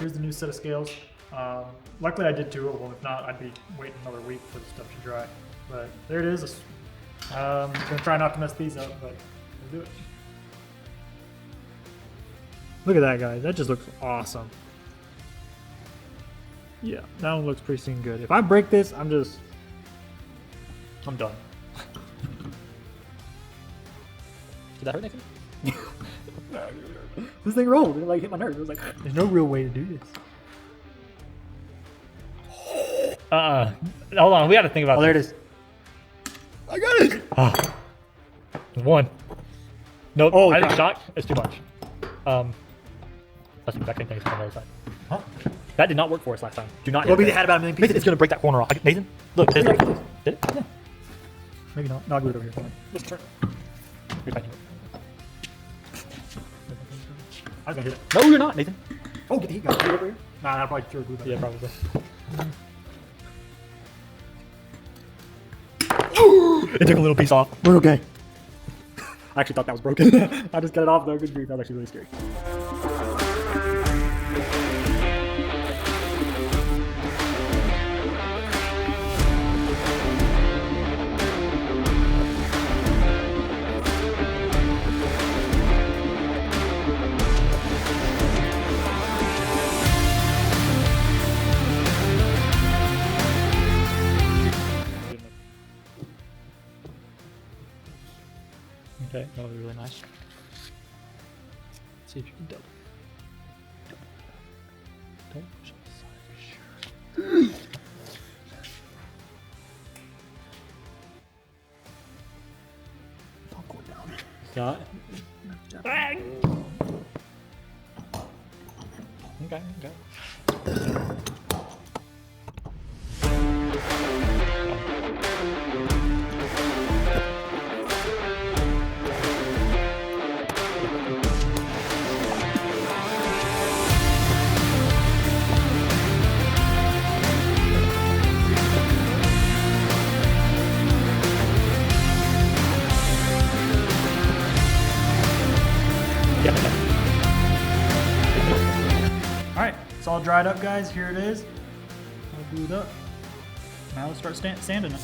here's the new set of scales. Luckily I did 2 of them. If not, I'd be waiting another week for the stuff to dry. But there it is. I'm gonna try not to mess these up, but we'll do it. Look at that, guys. That just looks awesome. Yeah, that one looks pretty good. If I break this, I'm done. Did that hurt anything? This thing rolled. It like hit my nerves. I was like, there's no real way to do this. Hold on, we gotta think about Oh, there it is. I got it! One. Nope. Oh, I think God. shock is too much. That's the exact same thing as on the other side. Huh? That did not work for us last time. Do not. Well, hit we that. had about a million Nathan, pieces. it's gonna break that corner off. Nathan, look. Did it? Did it? Yeah. Maybe not. No, I'll glue it over here. Let's turn. You're fine. I was gonna hit it. No, you're not, Nathan. Oh, get the heat gun. Glue it over here? Nah, I'll probably throw glue back. Yeah, probably. It took a little piece off. We're okay. I actually thought that was broken. I just got it off though. Good grief. That was actually really scary. Okay, that would be really nice. Let's see if you can double. Don't push on the side. Sure. Don't go down. Got it. Okay, okay. Alright, it's all dried up, guys. Here it is. All glued up. Now let's start sanding it.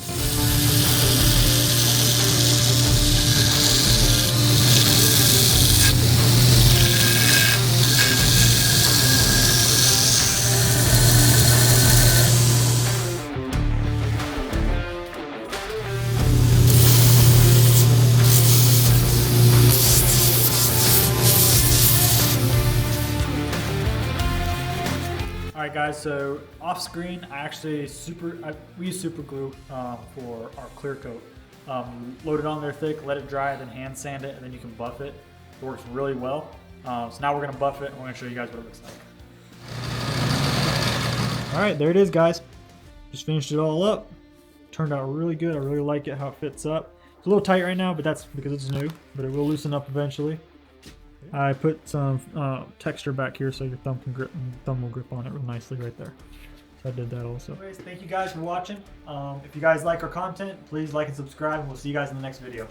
Alright guys, so off screen I actually we use super glue for our clear coat. Load it on there thick, let it dry, then hand sand it, and then you can buff it. It works really well. So now we're going to buff it and we're going to show you guys what it looks like. Alright, there it is, guys. Just finished it all up. Turned out really good. I really like it how it fits up. It's a little tight right now, but that's because it's new, but it will loosen up eventually. I put some texture back here so your thumb will grip on it real nicely right there. So I did that also. Anyways, thank you guys for watching. If you guys like our content, please like and subscribe, and we'll see you guys in the next video.